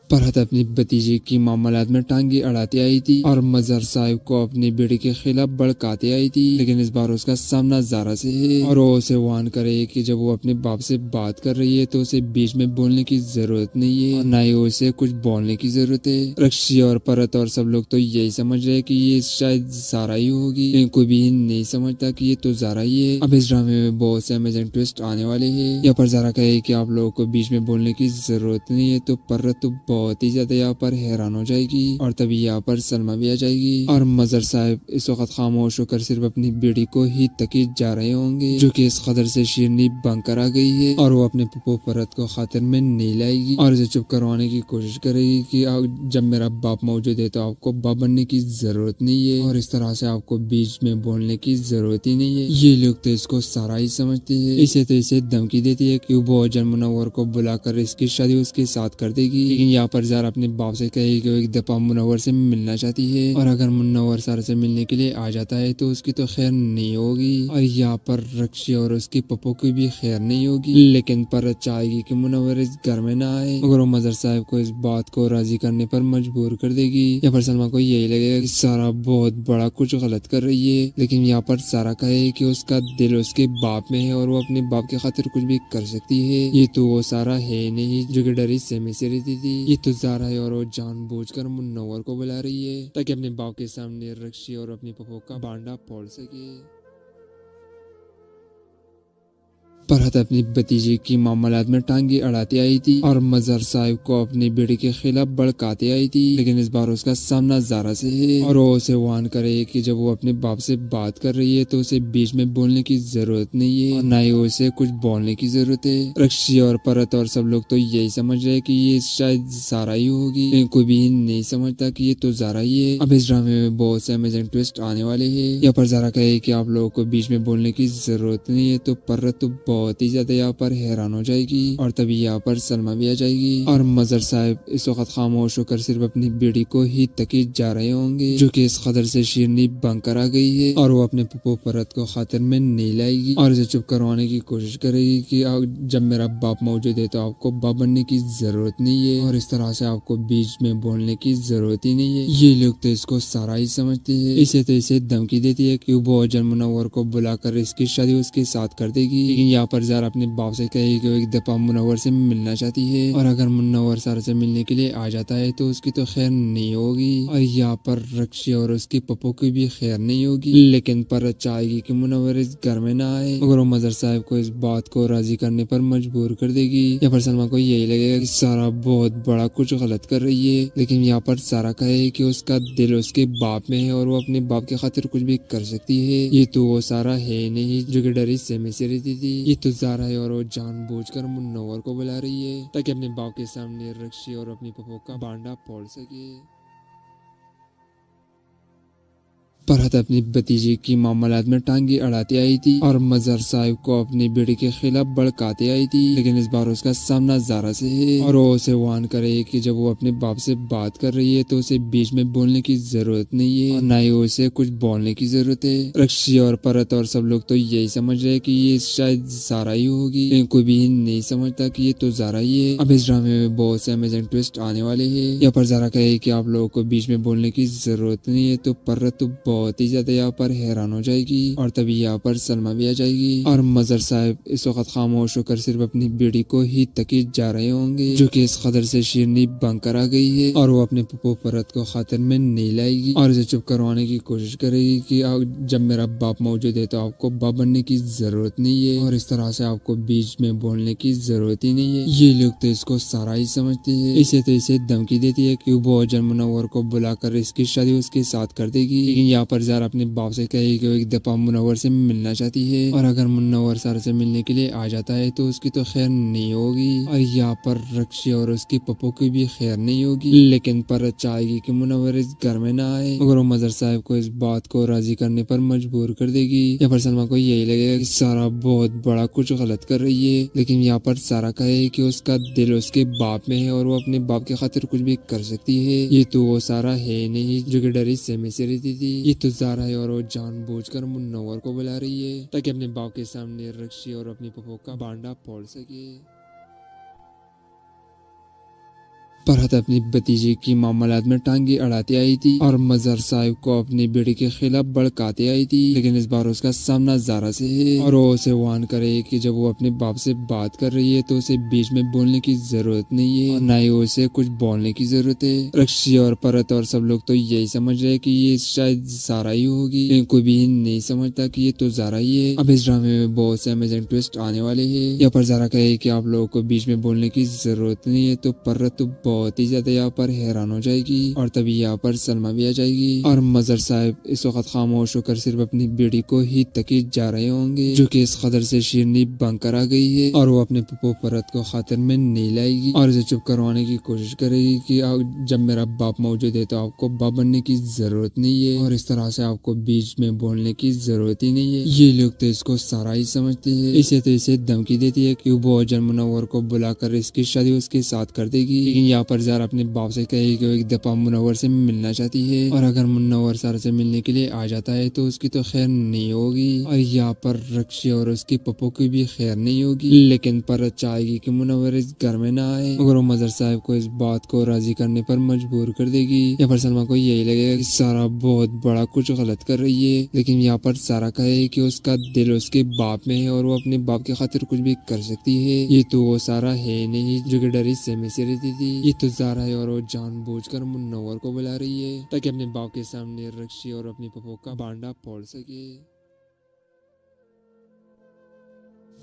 S7: फरहत अपनी भतीजे की मामलात में टांगे अड़ाते आई थी और मजहर साहब को अपनी बेटी के खिलाफ भड़काते आई थी, लेकिन इस बार उसका सामना ज़ारा से है और वो उसे वार्न करे कि जब वो अपने बाप से बात कर रही है तो उसे बीच में बोलने की जरूरत नहीं है और ना ही उसे कुछ बोलने की जरूरत है। रक्षी और परत और सब लोग तो यही समझ रहे कि ये शायद ज़ारा ही होगी, लेकिन कोई भी नहीं समझता कि ये तो ज़ारा ही है। अब इस ड्रामे में बहुत से अमेजिंग ट्विस्ट आने वाले हैं। यहाँ पर ज़ारा कहे कि आप लोगों को बीच में बोलने की जरूरत नहीं है तो परत तो बहुत ही ज्यादा यहाँ पर हैरान हो जाएगी और तभी यहाँ पर सलमा भी आ जाएगी और मजहर साहब इस वक्त खामोश होकर सिर्फ अपनी बेटी को ही तकीद जा रहे होंगे, जो कि इस कदर से शीरनी बनकर आ गई है और वो अपने पप्पू परत को खातिर में नहीं लाएगी और उसे चुप करवाने की कोशिश करेगी कि जब मेरा बाप मौजूद है तो आपको बाप बनने की जरूरत नहीं है और इस तरह से आपको बीच में बोलने की जरूरत ही नहीं है। ये लोग तो इसको सारा ही समझते हैं। इसे तो इसे धमकी देती है कि वो बहुत मुनव्वर को बुलाकर इसकी शादी उसके साथ कर देगी, लेकिन यहाँ पर ज़ारा अपने बाप से कहेगी कि वो एक दफा मुनव्वर से मिलना चाहती है और अगर मुनव्वर ज़ारा से मिलने के लिए आ जाता है तो उसकी तो खैर नहीं होगी और यहाँ पर रक्षी और उसकी पप्पो की भी खैर नहीं होगी, लेकिन पर चाहेगी कि मुनव्वर इस घर में ना आए। मगर वो मजहर साहब को इस बात को राजी करने पर मजबूर कर देगी। यहाँ पर सलमा को यही लगेगा कि सारा बहुत बड़ा कुछ गलत कर रही है, लेकिन यहाँ पर सारा कहे कि उसका दिल उसके बाप में है और वो अपने बाप के खातिर कुछ भी कर सकती है। ये तो वो सारा है नहीं जो कि डरी सहमे से रहती थी, ये तो ज़ारा है और वो जानबूझकर मुनव्वर को बुला रही है ताकि अपने बाप के सामने रक्षी और अपनी पप्पो का बांडा फोड़ सके। फरहत अपनी भतीजे की मामलात में टांगे अड़ाते आई थी और मजहर साहब को अपनी बेटी के खिलाफ भड़काते आई थी, लेकिन इस बार उसका सामना ज़ारा से है और वो उसे वार्न करे कि जब वो अपने बाप से बात कर रही है तो उसे बीच में बोलने की जरूरत नहीं है और ना ही उसे कुछ बोलने की जरूरत है। रक्षी और परत और सब लोग तो यही समझ रहे कि ये शायद ज़ारा ही होगी, लेकिन कोई भी नहीं समझता कि ये तो ज़ारा ही है। अब इस ड्रामे में बहुत से अमेजिंग ट्विस्ट आने वाले हैं। यहाँ पर ज़ारा कहे कि आप लोगों को बीच में बोलने की जरूरत नहीं है तो परत तो बहुत ही ज्यादा यहाँ पर हैरान हो जाएगी और तभी यहाँ पर सलमा भी आ जाएगी और मजहर साहब इस वक्त खामोश होकर सिर्फ अपनी बेटी को ही तकीद जा रहे होंगे, जो कि इस कदर से शीरनी बनकर आ गई है और वो अपने पप्पू परत को खातिर में नहीं लाएगी और उसे चुप करवाने की कोशिश करेगी कि जब मेरा बाप मौजूद है तो आपको बाप बनने की जरूरत नहीं है और इस तरह से आपको बीच में बोलने की जरूरत ही नहीं है। ये लोग तो इसको सारा ही समझते हैं। इसे तो इसे धमकी देती है कि वो बहुत मुनव्वर को बुलाकर इसकी शादी उसके साथ कर देगी, लेकिन यहाँ पर ज़ारा अपने बाप से कहेगी कि वो एक दफा मुनव्वर से मिलना चाहती है और अगर मुनव्वर ज़ारा से मिलने के लिए आ जाता है तो उसकी तो खैर नहीं होगी और यहाँ पर रक्षी और उसकी पप्पो की भी खैर नहीं होगी, लेकिन पर चाहेगी कि मुनव्वर इस घर में ना आए। मगर वो मजहर साहब को इस बात को राजी करने पर मजबूर कर देगी। यहाँ पर सलमा को यही लगेगा कि सारा बहुत बड़ा कुछ गलत कर रही है, लेकिन यहाँ पर सारा कहे कि उसका दिल उसके बाप में है और वो अपने बाप के खातिर कुछ भी कर सकती है। ये तो वो सारा है नहीं जो कि डरी सहमे से रहती थी, ये तो ज़ारा है और वो जानबूझकर मुनव्वर को बुला रही है ताकि अपने बाप के सामने रक्षी और अपनी पप्पो का बांडा फोड़ सके। फरहत अपनी भतीजे की मामलात में टांगे अड़ाते आई थी और मजहर साहब को अपनी बेटी के खिलाफ भड़काते आई थी, लेकिन इस बार उसका सामना ज़ारा से है और वो उसे वार्न करे कि जब वो अपने बाप से बात कर रही है तो उसे बीच में बोलने की जरूरत नहीं है और ना ही उसे कुछ बोलने की जरूरत है। रक्षी और परत और सब लोग तो यही समझ रहे कि ये शायद ज़ारा ही होगी, लेकिन कोई भी नहीं समझता कि ये तो ज़ारा ही है। अब इस ड्रामे में बहुत से अमेजिंग ट्विस्ट आने वाले हैं। यहाँ पर ज़ारा कहे कि आप लोगों को बीच में बोलने की जरूरत नहीं है तो परत तो बहुत ही ज्यादा यहाँ पर हैरान हो जाएगी और तभी यहाँ पर सलमा भी आ जाएगी और मजहर साहब इस वक्त खामोश होकर सिर्फ अपनी बेटी को ही तकीद जा रहे होंगे, जो कि इस कदर से शीरनी बनकर आ गई है और वो अपने पप्पो परत को खातिर में नहीं लाएगी और इसे चुप करवाने की कोशिश करेगी कि जब मेरा बाप मौजूद है तो आपको बाप बनने की जरूरत नहीं है और इस तरह से आपको बीच में बोलने की जरूरत ही नहीं है। ये लोग तो इसको सारा ही समझते हैं। इसे तो इसे धमकी देती है कि वो अजर मुनव्वर को बुलाकर इसकी शादी उसके साथ कर देगी, लेकिन यहाँ पर ज़ारा अपने बाप से कहेगी कि वो एक दफा मुनव्वर से मिलना चाहती है और अगर मुनव्वर ज़ारा से मिलने के लिए आ जाता है तो उसकी तो खैर नहीं होगी और यहाँ पर रक्षी और उसके पप्पो की भी खैर नहीं होगी, लेकिन पर चाहेगी कि मुनव्वर इस घर में ना आए मगर वो मजहर साहब को इस बात को राजी करने पर मजबूर कर देगी। यहाँ पर सलमा को यही लगेगा कि सारा बहुत बड़ा कुछ गलत कर रही है, लेकिन यहाँ पर सारा कहे कि उसका दिल उसके बाप में है और वो अपने बाप के खातिर कुछ भी कर सकती है। ये तो वो सारा है नहीं जो कि डरी सहमे से रहती थी, ये तो ज़ारा है और वो जानबूझकर मुनव्वर को बुला रही है ताकि अपने बाप के सामने रक्षी और अपनी पप्पो का बांडा फोड़ सके। फरहत अपनी भतीजे की मामलात में टांगे अड़ाते आई थी और मजहर साहब को अपनी बेटी के खिलाफ भड़काते आई थी, लेकिन इस बार उसका सामना ज़ारा से है और वो उसे वार्न करे कि जब वो अपने बाप से बात कर रही है तो उसे बीच में बोलने की जरूरत नहीं है और ना ही उसे कुछ बोलने की जरूरत है। रक्षी और परत और सब लोग तो यही समझ रहे कि ये शायद ज़ारा ही होगी, लेकिन कोई भी नहीं समझता कि ये तो ज़ारा ही है। अब इस ड्रामे में बहुत से अमेजिंग ट्विस्ट आने वाले हैं। यहाँ पर ज़ारा कहे कि आप लोगों को बीच में बोलने की जरूरत नहीं है तो परत तो बहुत ही ज्यादा यहाँ पर हैरान हो जाएगी और तभी यहाँ पर सलमा भी आ जाएगी और मजहर साहब इस वक्त खामोश होकर सिर्फ अपनी बेटी को ही तकीद जा रहे होंगे, जो कि इस कदर से शीरनी बनकर आ गई है और वो अपने पप्पो परत को खातिर में नहीं लाएगी और इसे चुप करवाने की कोशिश करेगी कि जब मेरा बाप मौजूद है तो आपको बाप बनने की जरूरत नहीं है और इस तरह से आपको बीच में बोलने की जरूरत ही नहीं है। ये लोग तो इसको सारा ही समझते हैं। इसे तो इसे धमकी देती है कि वो अजर मुनव्वर को बुलाकर इसकी शादी उसके साथ कर देगी, लेकिन यहाँ पर ज़ारा अपने बाप से कहेगी कि वो एक दफा मुनव्वर से मिलना चाहती है और अगर मुनव्वर ज़ारा से मिलने के लिए आ जाता है तो उसकी तो खैर नहीं होगी और यहाँ पर रक्षी और उसके पप्पो की भी खैर नहीं होगी, लेकिन पर चाहेगी कि मुनव्वर इस घर में ना आए मगर वो मजहर साहब को इस बात को राजी करने पर मजबूर कर देगी। यहाँ पर सलमा को यही लगेगा कि सारा बहुत बड़ा कुछ गलत कर रही है, लेकिन यहाँ पर सारा कहे कि उसका दिल उसके बाप में है और वो अपने बाप के खातिर कुछ भी कर सकती है। ये तो वो सारा है नहीं जो कि डरी सहमे से रहती थी, ये तो ज़ारा है और वो जानबूझकर मुनव्वर को बुला रही है ताकि अपने बाप के सामने रक्षी और अपनी पप्पो का बांडा फोड़ सके।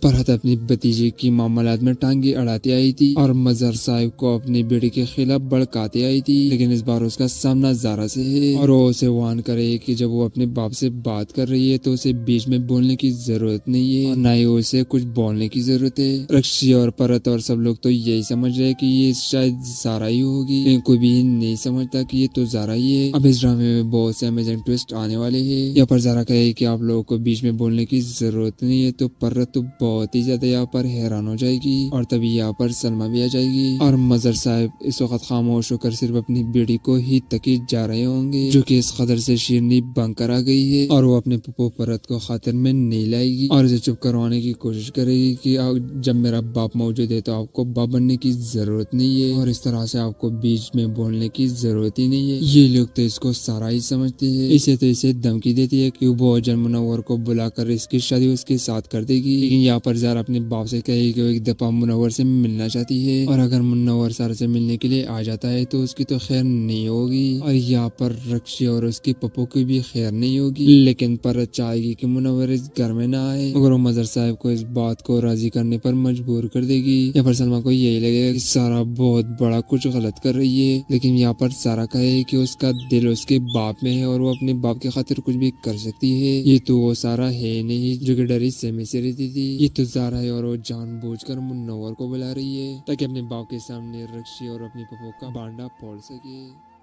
S7: फरहत अपनी भतीजे की मामलात में टांगे अड़ाते आई थी और मजहर साहब को अपनी बेटी के खिलाफ भड़काते आई थी, लेकिन इस बार उसका सामना ज़ारा से है और वो उसे वार्न करे कि जब वो अपने बाप से बात कर रही है तो उसे बीच में बोलने की जरूरत नहीं है और ना ही उसे कुछ बोलने की जरूरत है। रक्षी और परत और सब लोग तो यही समझ रहे कि ये शायद ज़ारा ही होगी, लेकिन कोई भी नहीं समझता कि ये तो ज़ारा ही है। अब इस ड्रामे में बहुत से अमेजिंग ट्विस्ट आने वाले हैं। यहाँ पर ज़ारा कहे कि आप लोगों को बीच में बोलने की जरूरत नहीं है तो परत तो बहुत ही ज्यादा यहाँ पर हैरान हो जाएगी और तभी यहाँ पर सलमा भी आ जाएगी और मजहर साहब इस वक्त खामोश होकर सिर्फ अपनी बेटी को ही तकीद जा रहे होंगे, जो कि इस कदर से शीरनी बनकर आ गई है और वो अपने पप्पो परत को खातिर में नहीं लाएगी और इसे चुप करवाने की कोशिश करेगी कि जब मेरा बाप मौजूद है तो आपको बाप बनने की जरूरत नहीं है और इस तरह से आपको बीच में बोलने की जरूरत ही नहीं है। ये लोग तो इसको सारा ही समझते हैं। इसे तो इसे धमकी देती है कि वो अजर मुनव्वर को बुलाकर इसकी शादी उसके साथ कर देगी, लेकिन यहाँ पर ज़ारा अपने बाप से कहेगी कि वो एक दफा मुनव्वर से मिलना चाहती है और अगर मुनव्वर ज़ारा से मिलने के लिए आ जाता है तो उसकी तो खैर नहीं होगी और यहाँ पर रक्षी और उसके पप्पो की भी खैर नहीं होगी, लेकिन पर चाहेगी कि मुनव्वर इस घर में ना आए मगर वो मजहर साहब को इस बात को राजी करने पर मजबूर कर देगी। यहाँ पर सलमा को यही लगेगा कि सारा बहुत बड़ा कुछ गलत कर रही है, लेकिन यहाँ पर सारा कहे कि उसका दिल उसके बाप में है और वो अपने बाप के खातिर कुछ भी कर सकती है। ये तो वो सारा है नहीं जो कि डरी सहमे से रहती थी, ये तो ज़ारा है और वो जानबूझकर मुनव्वर को बुला रही है ताकि अपने बाप के सामने रक्षी और अपनी पप्पो का बांडा फोड़ सके।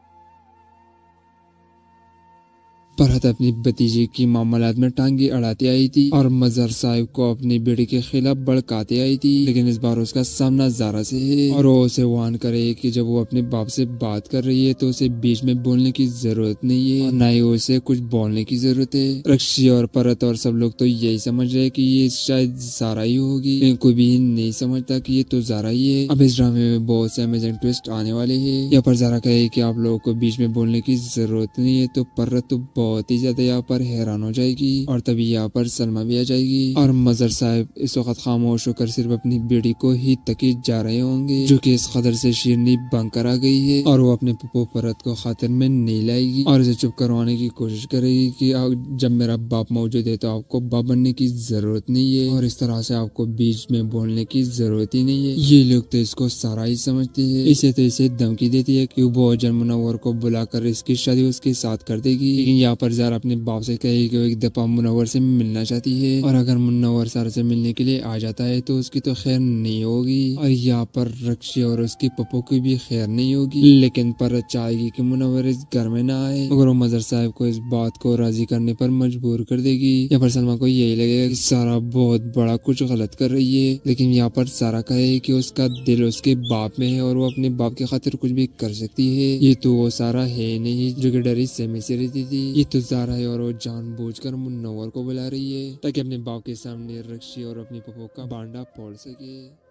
S7: फरहत अपनी भतीजे की मामलात में टांगे अड़ाते आई थी और मजहर साहब को अपनी बेटी के खिलाफ भड़काते आई थी, लेकिन इस बार उसका सामना ज़ारा से है और वो उसे वार्न करे कि जब वो अपने बाप से बात कर रही है तो उसे बीच में बोलने की जरूरत नहीं है और ना ही उसे कुछ बोलने की जरूरत है। रक्षी और परत और सब लोग तो यही समझ रहे कि ये शायद ज़ारा ही होगी, लेकिन कोई भी नहीं समझता कि ये तो ज़ारा ही है। अब इस ड्रामे में बहुत से अमेजिंग ट्विस्ट आने वाले हैं। यहाँ पर ज़ारा कहे कि आप लोगों को बीच में बोलने की जरूरत नहीं है तो परत तो बहुत ही ज्यादा यहाँ पर हैरान हो जाएगी और तभी यहाँ पर सलमा भी आ जाएगी और मजर साहब इस वक्त खामोश होकर सिर्फ अपनी बेटी को ही तकी जा रहे होंगे, जो कि इस कदर से शीरनी बनकर आ गई है और वो अपने पप्पो फरत को खातिर में नहीं लाएगी और उसे चुप करवाने की कोशिश करेगी कि जब मेरा बाप मौजूद है तो आपको बाप बनने की जरूरत नहीं है और इस तरह से आपको बीच में बोलने की जरूरत ही नहीं है। ये लोग तो इसको सारा ही समझते हैं। इसे तो इसे धमकी देती है कि वो जन मुनव्वर को बुलाकर इसकी शादी उसके साथ कर देगी, लेकिन यहाँ पर ज़ारा अपने बाप से कहेगी कि वो एक दफा मुनव्वर से मिलना चाहती है और अगर मुनव्वर ज़ारा से मिलने के लिए आ जाता है तो उसकी तो खैर नहीं होगी और यहाँ पर रक्षी और उसकी पप्पो की भी खैर नहीं होगी, लेकिन पर चाहेगी कि मुनव्वर इस घर में ना आए मगर वो मजर साहब को इस बात को राजी करने पर मजबूर कर देगी। यहाँ पर सलमा को यही लगेगा कि सारा बहुत बड़ा कुछ गलत कर रही है, लेकिन यहाँ पर सारा कहे कि उसका दिल उसके बाप में है और वो अपने बाप की खातिर कुछ भी कर सकती है। ये तो वो सारा है नहीं जो कि डरी सहमे से रहती थी, ये तो ज़ारा है और वो जानबूझकर मुनव्वर को बुला रही है ताकि अपने बाप के सामने रक्षी और अपनी पप्पो का बांडा फोड़ सके।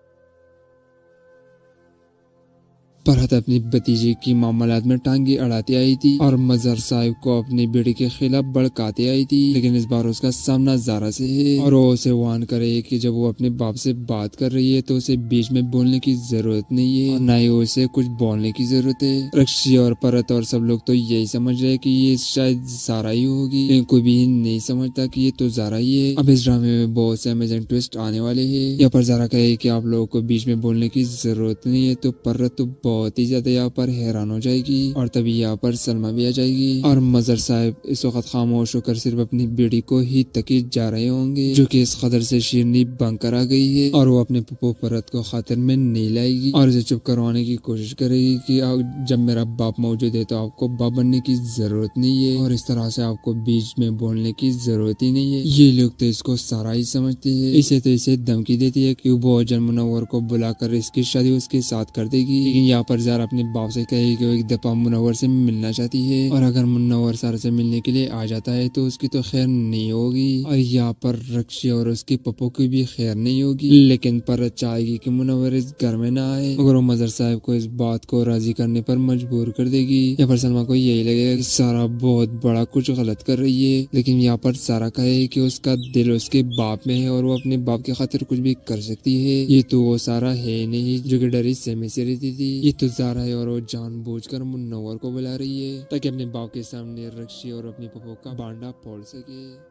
S7: फरहत अपनी भतीजे की मामलात में टांगे अड़ाती आई थी और मजर साहिब को अपनी बेटी के खिलाफ भड़काते आई थी, लेकिन इस बार उसका सामना ज़ारा से है और वो उसे वार्न करे कि जब वो अपने बाप से बात कर रही है तो उसे बीच में बोलने की जरूरत नहीं है और ना ही उसे कुछ बोलने की जरूरत है। रक्षी और फरहत और सब लोग तो यही समझ रहे कि ये शायद ज़ारा ही होगी, लेकिन कोई भी नहीं समझता कि ये तो ज़ारा ही है। अब इस ड्रामे में बहुत से अमेजिंग ट्विस्ट आने वाले है। यहाँ पर ज़ारा कहे कि आप लोगों को बीच में बोलने की जरूरत नहीं है, तो फरहत तो बहुत ही ज्यादा यहाँ पर हैरान हो जाएगी और तभी यहाँ पर सलमा भी आ जाएगी और मजर साहब इस वक्त खामोश होकर सिर्फ अपनी बेटी को ही तकी जा रहे होंगे, जो कि इस कदर से शीरनी बनकर आ गई है और वो अपने पप्पो फरत को खातिर में नहीं लाएगी और उसे चुप करवाने की कोशिश करेगी कि जब मेरा बाप मौजूद है तो आपको बाप बनने की जरूरत नहीं है और इस तरह से आपको बीच में बोलने की जरूरत ही नहीं है। ये लोग तो इसको सारा ही समझते हैं। इसे तो इसे धमकी देती है कि वो जन मुनव्वर को बुलाकर इसकी शादी उसके साथ कर देगी, लेकिन यहाँ पर ज़ारा अपने बाप से कहेगी कि वो एक दफा मुनव्वर से मिलना चाहती है और अगर मुनव्वर ज़ारा से मिलने के लिए आ जाता है तो उसकी तो खैर नहीं होगी और यहाँ पर रक्षी और उसकी पप्पो की भी खैर नहीं होगी, लेकिन पर चाहेगी कि मुनव्वर इस घर में ना आए मगर वो मजर साहब को इस बात को राजी करने पर मजबूर कर देगी। यहाँ पर सलमा को यही लगेगा कि सारा बहुत बड़ा कुछ गलत कर रही है, लेकिन यहाँ पर सारा कहे कि उसका दिल उसके बाप में है और वो अपने बाप की खातिर कुछ भी कर सकती है। ये तो वो सारा है नहीं जो कि डरी सहमे से रहती थी, ये तो ज़ारा है और वो जानबूझकर मुनव्वर को बुला रही है ताकि अपने बाप के सामने रक्षी और अपनी पप्पो का बांडा फोड़ सके।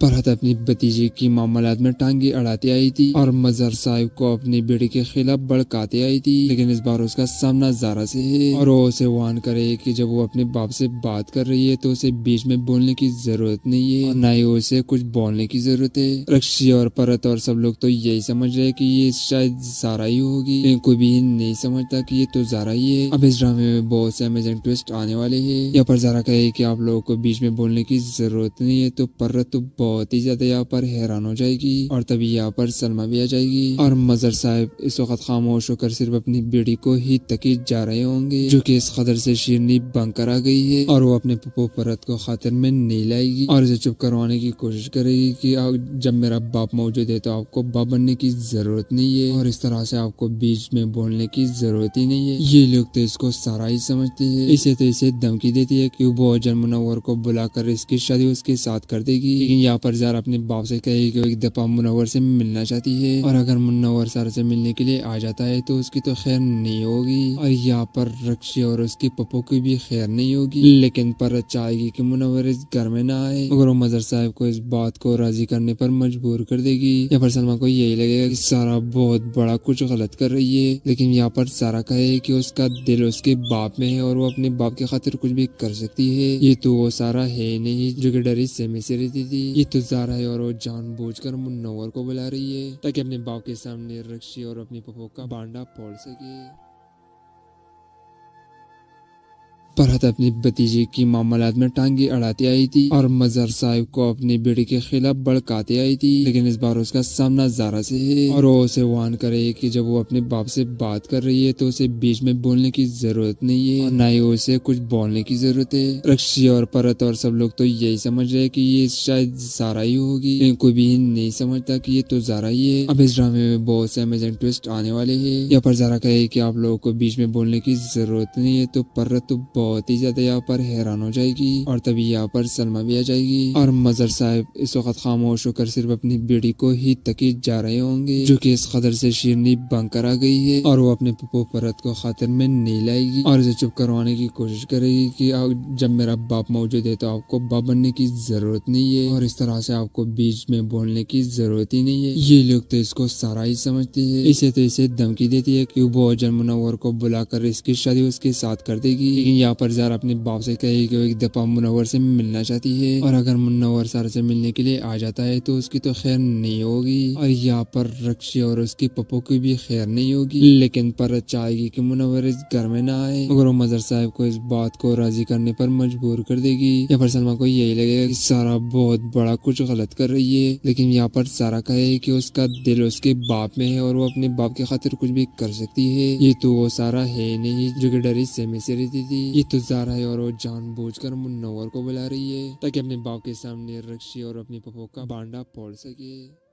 S7: फरहत अपनी भतीजे की मामलात में टांगे अड़ाती आई थी और मजर साहिब को अपनी बेटी के खिलाफ भड़काते आई थी, लेकिन इस बार उसका सामना ज़ारा से है और वो उसे वार्न करे कि जब वो अपने बाप से बात कर रही है तो उसे बीच में बोलने की जरूरत नहीं है और ना ही उसे कुछ बोलने की जरूरत है। रक्षी और फरहत और सब लोग तो यही समझ रहे कि ये शायद ज़ारा ही होगी, लेकिन कोई भी नहीं समझता कि ये तो ज़ारा ही है। अब इस ड्रामे में बहुत से अमेजिंग ट्विस्ट आने वाले है। यहाँ पर ज़ारा कहे कि आप लोगों को बीच में बोलने की जरूरत नहीं है, तो फरहत तो बहुत ही ज्यादा यहाँ पर हैरान हो जाएगी और तभी यहाँ पर सलमा भी आ जाएगी और मजर साहब इस वक्त खामोश होकर सिर्फ अपनी बेटी को ही तकी जा रहे होंगे, जो कि इस कदर से शीरनी बनकर आ गई है और वो अपने पप्पो फरत को खातिर में नहीं लाएगी और उसे चुप करवाने की कोशिश करेगी कि जब मेरा बाप मौजूद है तो आपको बाप बनने की जरूरत नहीं है और इस तरह से आपको बीच में बोलने की जरूरत ही नहीं है। ये लोग तो इसको सारा ही समझते हैं। इसे तो इसे धमकी देती है कि वो जन मुनव्वर को बुलाकर इसकी शादी उसके साथ कर देगी, लेकिन यहाँ पर ज़ारा अपने बाप से कहेगी कि एक दफा मुनव्वर से मिलना चाहती है और अगर मुनव्वर ज़ारा से मिलने के लिए आ जाता है तो उसकी तो खैर नहीं होगी और यहाँ पर रक्षी और उसकी पप्पो की भी खैर नहीं होगी, लेकिन पर चाहेगी कि मुनव्वर इस घर में ना आए मगर वो मजर साहब को इस बात को राजी करने पर मजबूर कर देगी। यहाँ पर सलमा को यही लगेगा कि सारा बहुत बड़ा कुछ गलत कर रही है, लेकिन यहाँ पर सारा कहे कि उसका दिल उसके बाप में है और वो अपने बाप की खातिर कुछ भी कर सकती है। ये तो वो सारा है नहीं जो कि डरी सहमे से रहती थी, ये तो ज़ारा है और वो जानबूझकर मुनव्वर को बुला रही है ताकि अपने बाप के सामने रक्षी और अपनी पप्पो का बांडा फोड़ सके। फरहत अपनी भतीजे की मामलात में टांगे अड़ाती आई थी और मजर साहिब को अपनी बेटी के खिलाफ भड़काते आई थी, लेकिन इस बार उसका सामना ज़ारा से है और वो उसे वार्न करे कि जब वो अपने बाप से बात कर रही है तो उसे बीच में बोलने की जरूरत नहीं है और ना ही उसे कुछ बोलने की जरूरत है। रक्षी और फरहत और सब लोग तो यही समझ रहे कि ये शायद ज़ारा ही होगी, लेकिन कोई भी नहीं समझता कि ये तो ज़ारा ही है। अब इस ड्रामे में बहुत से अमेजिंग ट्विस्ट आने वाले है। यहाँ पर ज़ारा कहे कि आप लोगों को बीच में बोलने की जरूरत नहीं है, तो फरहत तो बहुत ही ज्यादा यहाँ पर हैरान हो जाएगी और तभी यहाँ पर सलमा भी आ जाएगी और मजहर साहब इस वक्त खामोश होकर सिर्फ अपनी बेटी को ही तकीद जा रहे होंगे, जो कि इस कदर से शीरनी बनकर आ गई है और वो अपने पप्पो परत को खातिर में नहीं लाएगी और इसे चुप करवाने की कोशिश करेगी कि जब मेरा बाप मौजूद है तो आपको बाप बनने की जरूरत नहीं है और इस तरह से आपको बीच में बोलने की जरूरत ही नहीं है। ये लोग तो इसको सारा ही समझते हैं। इसे तो इसे धमकी देती है कि वो अजन मुनव्वर को बुलाकर इसकी शादी उसके साथ कर देगी, लेकिन यहाँ पर ज़ारा अपने बाप से कहेगी कि वो एक दफा मुनव्वर से मिलना चाहती है और अगर मुनव्वर ज़ारा से मिलने के लिए आ जाता है तो उसकी तो खैर नहीं होगी और यहाँ पर रक्षी और उसकी पप्पो की भी खैर नहीं होगी, लेकिन पर चाहेगी कि मुनव्वर इस घर में ना आए मगर वो मजहर साहब को इस बात को राजी करने पर मजबूर कर देगी। यहाँ पर सलमा को यही लगेगा कि सारा बहुत बड़ा कुछ गलत कर रही है, लेकिन यहाँ पर सारा कहे कि उसका दिल उसके बाप में है और वो अपने बाप की खातिर कुछ भी कर सकती है। ये तो वो सारा है नहीं जो कि डरी सहमे से रहती थी, ये तो ज़ारा है और वो जानबूझकर मुनव्वर को बुला रही है ताकि अपने बाप के सामने रक्षी और अपनी पप्पो का बांडा फोड़ सके।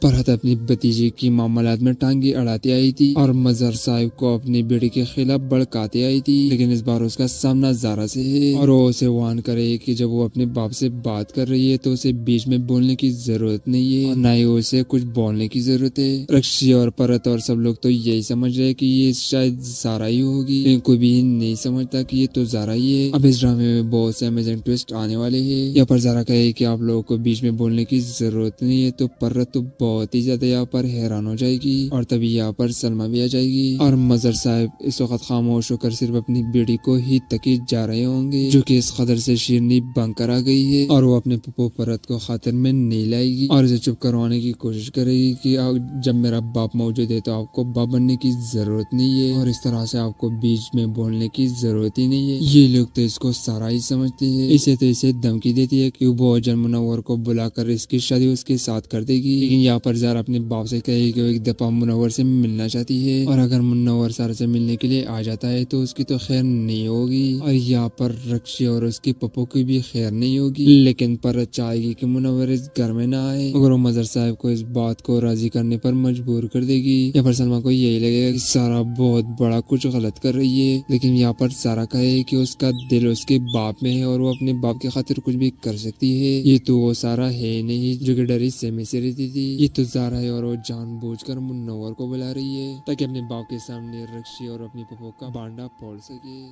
S7: फरहत अपनी भतीजी की मामलात में टांगे अड़ाते आई थी और मजहर साहब को अपनी बेटी के खिलाफ भड़काते आई थी, लेकिन इस बार उसका सामना ज़ारा से है और वो उसे वार्न करे कि जब वो अपने बाप से बात कर रही है तो उसे बीच में बोलने की जरूरत नहीं है और न ही उसे कुछ बोलने की जरूरत है। रक्षी और परत और सब लोग तो यही समझ रहे कि ये शायद ज़ारा ही होगी, लेकिन कोई भी नहीं समझता कि ये तो ज़ारा ही है। अब इस ड्रामे में बहुत से अमेजिंग ट्विस्ट आने वाले हैं। यहाँ पर ज़ारा कहे कि आप लोगों को बीच में बोलने की जरूरत नहीं है तो परत तो बहुत ही ज्यादा यहाँ पर हैरान हो जाएगी और तभी यहाँ पर सलमा भी आ जाएगी और मजहर साहब इस वक्त खामोश होकर सिर्फ अपनी बेटी को ही तकीद जा रहे होंगे, जो कि इस कदर से शीरनी बनकर आ गई है और वो अपने पप्पो परत को खातिर में नहीं लाएगी और इसे चुप करवाने की कोशिश करेगी कि जब मेरा बाप मौजूद है तो आपको बाप बनने की जरूरत नहीं है और इस तरह से आपको बीच में बोलने की जरूरत ही नहीं है। ये लोग तो इसको सारा ही समझते हैं। इसे तो इसे धमकी देती है कि वो अजन मुनव्वर को बुलाकर इसकी शादी उसके साथ कर देगी, लेकिन यहाँ पर ज़ारा अपने बाप से कहेगी कि वो एक दफा मुनव्वर से मिलना चाहती है और अगर मुनव्वर ज़ारा से मिलने के लिए आ जाता है तो उसकी तो खैर नहीं होगी और यहाँ पर रक्षी और उसकी पप्पो की भी खैर नहीं होगी, लेकिन पर चाहेगी कि मुनव्वर इस घर में ना आए मगर वो मजहर साहब को इस बात को राजी करने पर मजबूर कर देगी। यहाँ पर सलमा को यही लगेगा कि सारा बहुत बड़ा कुछ गलत कर रही है, लेकिन यहाँ पर सारा कहे कि उसका दिल उसके बाप में है और वो अपने बाप की खातिर कुछ भी कर सकती है। ये तो वो सारा है नहीं जो कि डरी सहमे से रहती थी, ये तो ज़ारा है और वो जानबूझकर मुनव्वर को बुला रही है ताकि अपने बाप के सामने रक्षी और अपनी पप्पो का बांडा फोड़ सके।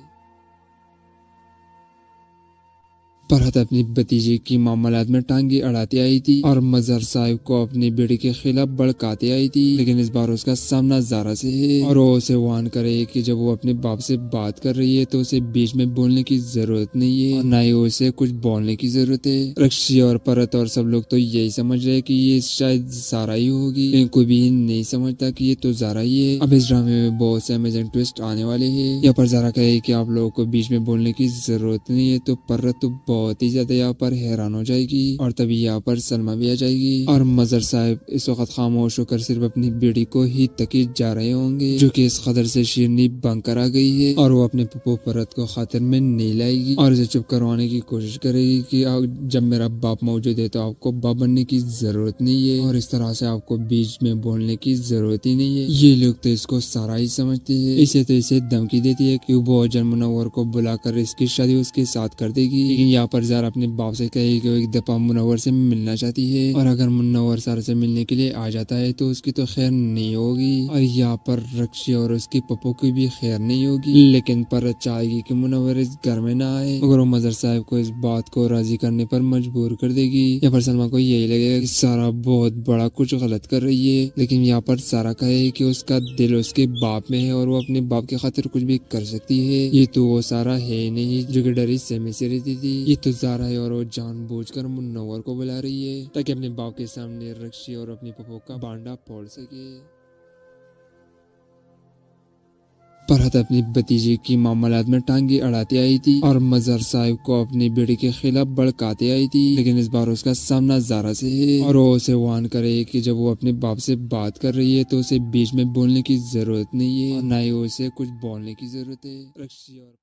S7: फरहत अपनी भतीजी की मामलात में टांगे अड़ाते आई थी और मजहर साहब को अपनी बेटी के खिलाफ भड़काते आई थी, लेकिन इस बार उसका सामना ज़ारा से है और वो उसे वार्न करे कि जब वो अपने बाप से बात कर रही है तो उसे बीच में बोलने की जरूरत नहीं है और न ही उसे कुछ बोलने की जरूरत है। रक्षी और परत और सब लोग तो यही समझ रहे कि ये शायद ज़ारा ही होगी, लेकिन कोई भी नहीं समझता कि ये तो ज़ारा ही है। अब इस ड्रामे में बहुत से अमेजिंग ट्विस्ट आने वाले हैं। यहाँ पर ज़ारा कहे कि आप लोगों को बीच में बोलने की जरूरत नहीं है तो परत तो बहुत ही ज्यादा यहाँ पर हैरान हो जाएगी और तभी यहाँ पर सलमा भी आ जाएगी और मजहर साहब इस वक्त खामोश होकर सिर्फ अपनी बेटी को ही तकीद जा रहे होंगे, जो कि इस कदर से शीरनी बनकर आ गई है और वो अपने पप्पो परत को खातिर में नहीं लाएगी और इसे चुप करवाने की कोशिश करेगी कि जब मेरा बाप मौजूद है तो आपको बाप बनने की जरूरत नहीं है और इस तरह से आपको बीच में बोलने की जरूरत ही नहीं है। ये लोग तो इसको सारा ही समझते हैं। इसे तो इसे धमकी देती है कि वो अजन मुनव्वर को बुलाकर इसकी शादी उसके साथ कर देगी, लेकिन यहाँ पर ज़ारा अपने बाप से कहेगी कि वो एक दफा मुनव्वर से मिलना चाहती है और अगर मुनव्वर ज़ारा से मिलने के लिए आ जाता है तो उसकी तो खैर नहीं होगी और यहाँ पर रक्षी और उसकी पप्पो की भी खैर नहीं होगी, लेकिन पर चाहेगी कि मुनव्वर इस घर में ना आए मगर वो मजहर साहब को इस बात को राजी करने पर मजबूर कर देगी। यहाँ पर सलमा को यही लगेगा कि सारा बहुत बड़ा कुछ गलत कर रही है, लेकिन यहाँ पर सारा कहे कि उसका दिल उसके बाप में है और वो अपने बाप की खातिर कुछ भी कर सकती है। ये तो वो सारा है नहीं जो कि डरी सहमे से रहती थी, ये तो ज़ारा है और वो जानबूझकर मुनव्वर को बुला रही है ताकि अपने बाप के सामने रक्षी और अपनी पप्पो का बांडा फोड़ सके। फरहत अपनी भतीजी की मामलात में टांगे अड़ाते आई थी और मजहर साहब को अपनी बेटी के खिलाफ भड़काते आई थी, लेकिन इस बार उसका सामना ज़ारा से है और वो उसे वार्न करे कि जब वो अपने बाप से बात कर रही है तो उसे बीच में बोलने की जरूरत नहीं है और न ही उसे कुछ बोलने की जरूरत है। रक्षी और